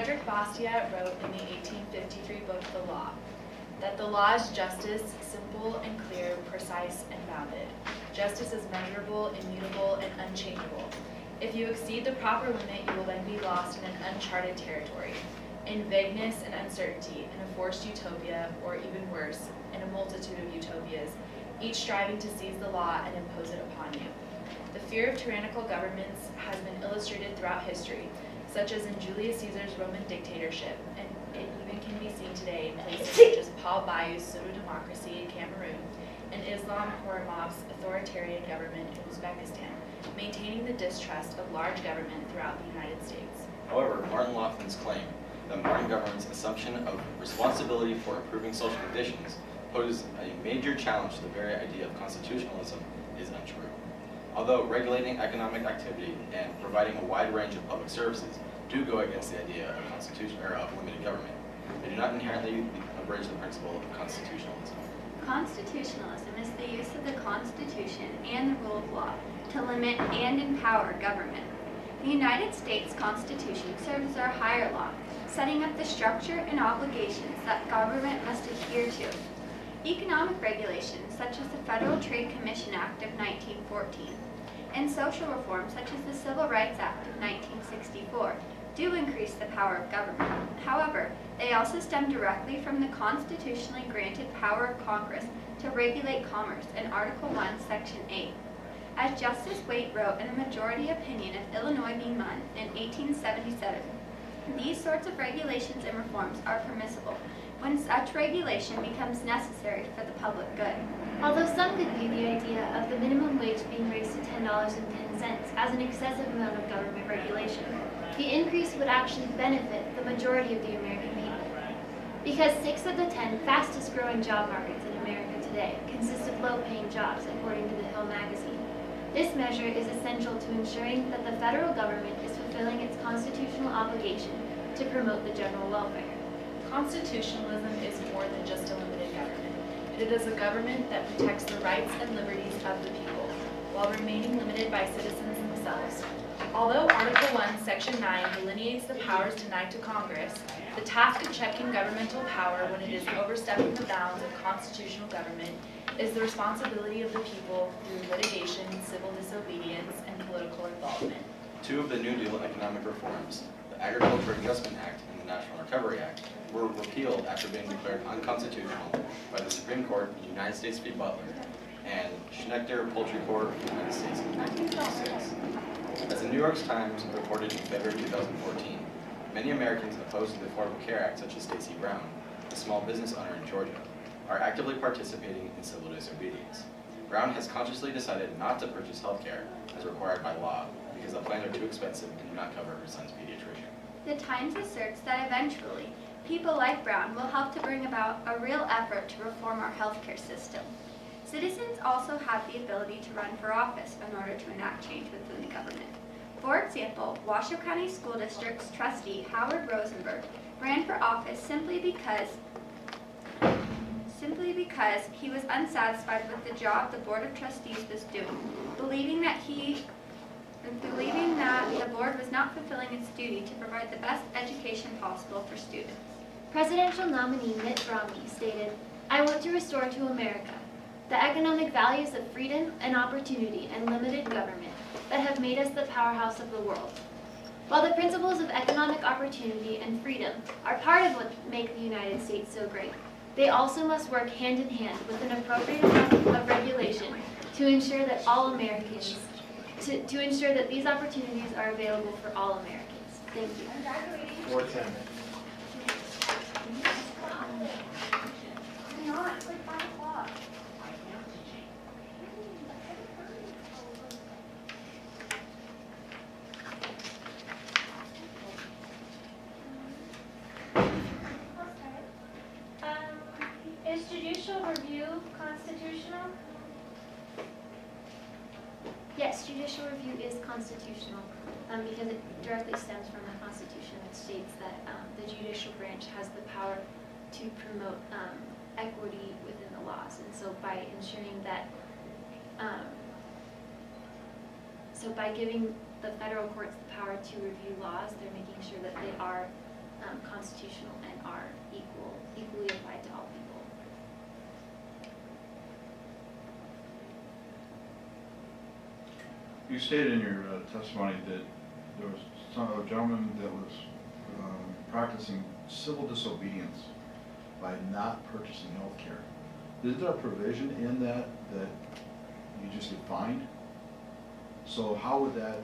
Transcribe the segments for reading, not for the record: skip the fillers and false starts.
Frederick Bastiat wrote in the 1853 book, The Law, that the law is justice, simple and clear, precise and bounded. Justice is measurable, immutable, and unchangeable. If you exceed the proper limit, you will then be lost in an uncharted territory, in vagueness and uncertainty, in a forced utopia, or even worse, in a multitude of utopias, each striving to seize the law and impose it upon you. The fear of tyrannical governments has been illustrated throughout history, such as in Julius Caesar's Roman dictatorship, and it even can be seen today in places such as Paul Bayou's pseudo-democracy in Cameroon, and Islam Khorimov's authoritarian government in Uzbekistan, maintaining the distrust of large government throughout the United States. However, Martin Laughlin's claim that modern government's assumption of responsibility for improving social conditions poses a major challenge to the very idea of constitutionalism is untrue. Although regulating economic activity and providing a wide range of public services do go against the idea of limited government, they do not inherently abridge the principle of constitutionalism. Constitutionalism is the use of the Constitution and the rule of law to limit and empower government. The United States Constitution serves as our higher law, setting up the structure and obligations that government must adhere to. Economic regulations, such as the Federal Trade Commission Act of 1914, and social reforms, such as the Civil Rights Act of 1964, do increase the power of government. However, they also stem directly from the constitutionally granted power of Congress to regulate commerce in Article 1, Section 8. As Justice Waite wrote in the majority opinion of Illinois v. Munn in 1877, these sorts of regulations and reforms are permissible when such regulation becomes necessary for the public good. Although some could view the idea of the minimum wage being raised to $10.10 as an excessive amount of government regulation, the increase would actually benefit the majority of the American people. Because 6 of the 10 fastest growing job markets in America today consist of low-paying jobs, according to the Hill magazine. This measure is essential to ensuring that the federal government is fulfilling its constitutional obligation to promote the general welfare. Constitutionalism is more than just a limited government. It is a government that protects the rights and liberties of the people, while remaining limited by citizens themselves. Although Article 1, Section 9 delineates the powers denied to Congress, the task of checking governmental power when it is overstepping the bounds of constitutional government is the responsibility of the people through litigation, civil disobedience, and political involvement. 2 of the New Deal economic reforms, the Agriculture Adjustment Act and the National Recovery Act, were repealed after being declared unconstitutional by the Supreme Court in United States v. Butler and Schnechter Poultry Court of the United States in 1956. As the New York Times reported in February 2014, many Americans opposed to the Affordable Care Act, such as Stacey Brown, a small business owner in Georgia, are actively participating in civil disobedience. Brown has consciously decided not to purchase health care as required by law because the plans are too expensive and do not cover her son's pediatrician. The Times asserts that eventually, people like Brown will help to bring about a real effort to reform our healthcare system. Citizens also have the ability to run for office in order to enact change within the government. For example, Washoe County School District's trustee Howard Rosenberg ran for office simply because he was unsatisfied with the job the Board of Trustees was doing, believing that the board was not fulfilling its duty to provide the best education possible for students. Presidential nominee Mitt Romney stated, "I want to restore to America the economic values of freedom and opportunity and limited government that have made us the powerhouse of the world." While the principles of economic opportunity and freedom are part of what make the United States so great, they also must work hand in hand with an appropriate amount of regulation to ensure that all Americans, to ensure that these opportunities are available for all Americans. Thank you. 410. Is judicial review constitutional? Yes, judicial review is constitutional because it directly stems from the Constitution that states that the judicial branch has the power to promote equity within the laws. And so by ensuring that, so by giving the federal courts the power to review laws, they're making sure that they are constitutional and are equally applied to all people. You stated in your testimony that there was a gentleman that was practicing civil disobedience by not purchasing health care. Is there a provision in that you just get fined? So how would that,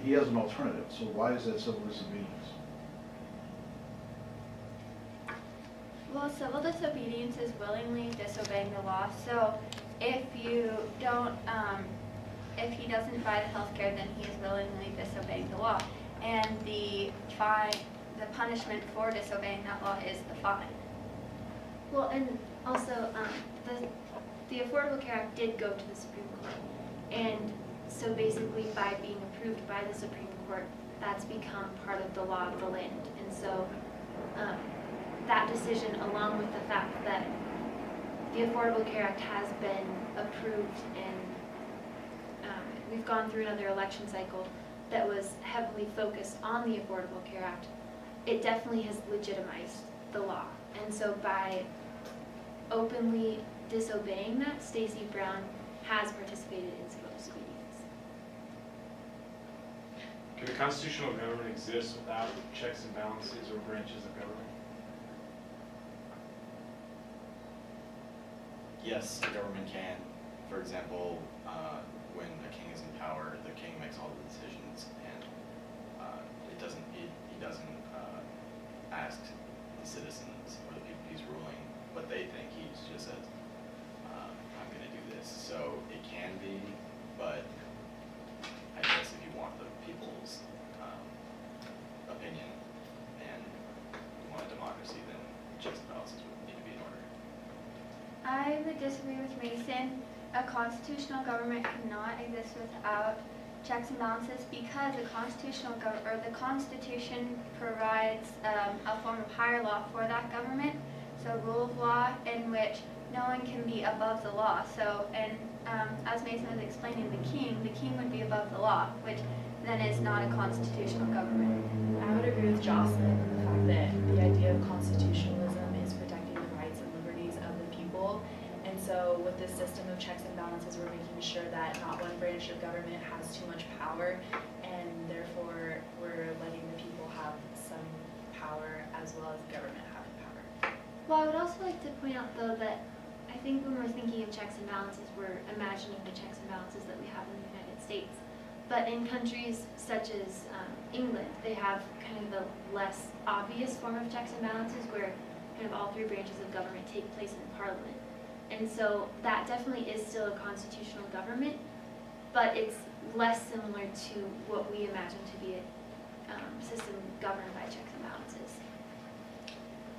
he has an alternative, so why is that civil disobedience? Well, civil disobedience is willingly disobeying the law. So if you don't, if he doesn't buy the health care, then he is willingly disobeying the law. And the punishment for disobeying that law is the fine. Well, and also, the Affordable Care Act did go to the Supreme Court. And so basically by being approved by the Supreme Court, that's become part of the law of the land. And so that decision, along with the fact that the Affordable Care Act has been approved and we've gone through another election cycle that was heavily focused on the Affordable Care Act, it definitely has legitimized the law. And so by openly disobeying that, Stacey Brown has participated in civil disobedience. Can a constitutional government exist without checks and balances or branches of government? Yes, the government can. For example, when a king is in power, the king makes all the decisions, and he doesn't ask the citizens or the people he's ruling what they think. He just says, I'm going to do this. So it can be, but I guess if you want the people's opinion and you want a democracy, then checks and balances would need to be in order. I would disagree with Mason. A constitutional government cannot exist without checks and balances because the Constitution provides a form of higher law for that government. So rule of law in which no one can be above the law. So, and as Mason was explaining, the king would be above the law, which then is not a constitutional government. I would agree with Jocelyn in the fact that the idea of constitutionalism is protecting the rights and liberties of the people. And so with this system of checks and balances, we're making sure that not one branch of government has too much power, and therefore we're letting the people have some power as well as the government having power. Well, I would also like to point out, though, that I think when we're thinking of checks and balances, we're imagining the checks and balances that we have in the United States. But in countries such as England, they have kind of a less obvious form of checks and balances where kind of all three branches of government take place in Parliament. And so that definitely is still a constitutional government, but it's less similar to what we imagine to be a system governed by checks and balances.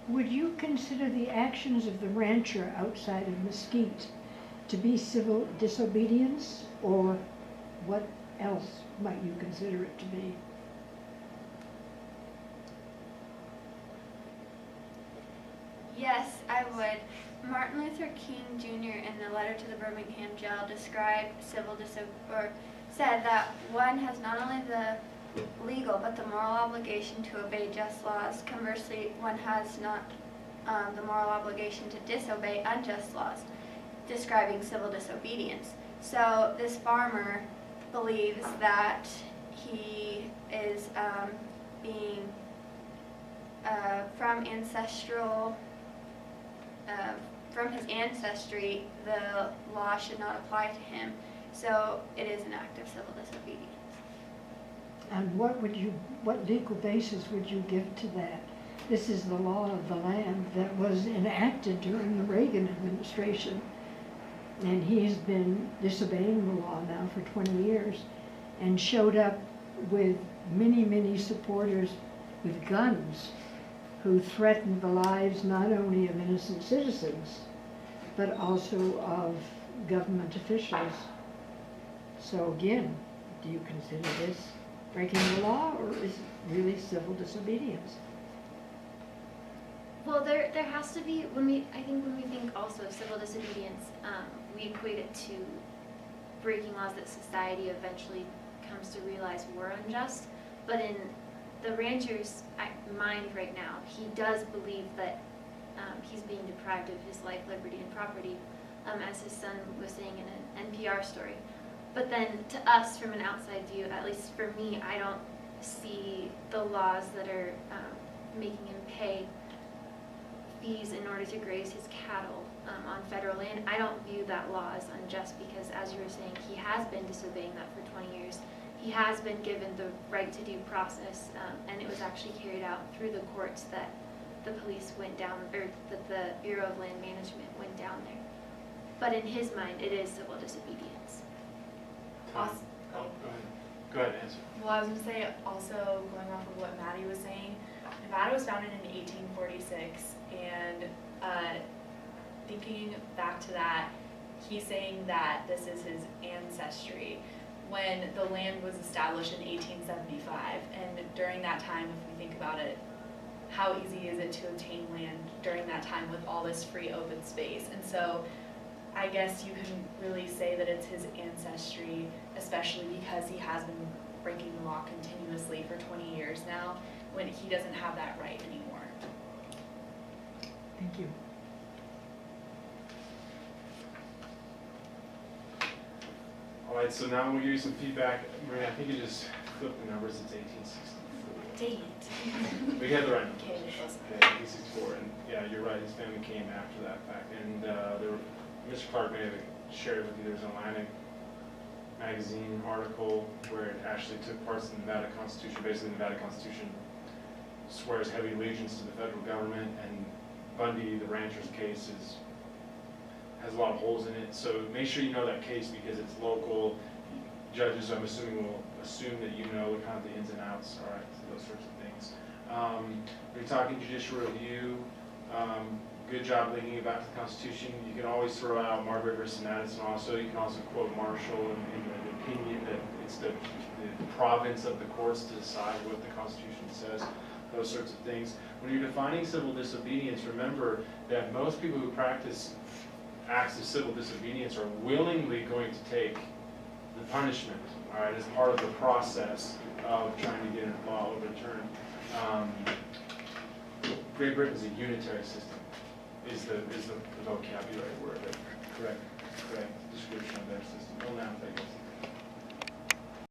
Would you consider the actions of the rancher outside of Mesquite to be civil disobedience, or what else might you consider it to be? Yes, I would. Martin Luther King Jr. in the letter to the Birmingham jail described said that one has not only the legal but the moral obligation to obey just laws. Conversely, one has not the moral obligation to disobey unjust laws, describing civil disobedience. So this farmer believes that he is being from his ancestry, the law should not apply to him. So it is an act of civil disobedience. And what legal basis would you give to that? This is the law of the land that was enacted during the Reagan administration. And he's been disobeying the law now for 20 years and showed up with many, many supporters with guns who threatened the lives not only of innocent citizens, but also of government officials. So again, do you consider this breaking the law, or is it really civil disobedience? Well, there has to be, when we think also of civil disobedience, we equate it to breaking laws that society eventually comes to realize were unjust. But in the rancher's mind right now, he does believe that he's being deprived of his life, liberty, and property, as his son was saying in an NPR story. But then to us, from an outside view, at least for me, I don't see the laws that are making him pay fees in order to graze his cattle on federal land. I don't view that law as unjust because, as you were saying, he has been disobeying that for 20 years. He has been given the right to due process, and it was actually carried out through the courts that the police went down, or that the Bureau of Land Management went down there. But in his mind, it is civil disobedience. Awesome. Oh, go ahead, answer. Well, I was gonna say, also going off of what Maddie was saying, Nevada was founded in 1846, and thinking back to that, he's saying that this is his ancestry when the land was established in 1875, and during that time, if we think about it, how easy is it to obtain land during that time with all this free open space? And so I guess you can really say that it's his ancestry, especially because he has been breaking the law continuously for 20 years now, when he doesn't have that right anymore. Thank you. All right, so now I'm gonna give you some feedback. Maria, I think you just flipped the numbers, it's 1864. Dang it. We had the right numbers. Okay, close Okay, 1864, and yeah, you're right, his family came after that fact. And Mr. Clark may have shared with you, there's an Atlantic magazine article where it actually took parts of the Nevada Constitution. Basically, the Nevada Constitution swears heavy allegiance to the federal government, and Bundy, the rancher's case, has a lot of holes in it. So make sure you know that case because it's local. Judges, I'm assuming, will assume that you know kind of the ins and outs, all right, those sorts of things. We're talking judicial review. Good job linking it back to the Constitution. You can always throw out Marbury versus Madison also. You can also quote Marshall in the opinion that it's the province of the courts to decide what the Constitution says, those sorts of things. When you're defining civil disobedience, remember that most people who practice acts of civil disobedience are willingly going to take the punishment, all right, as part of the process of trying to get a law overturned. Great Britain is a unitary system, is the vocabulary word, correct description of their system. Well, now,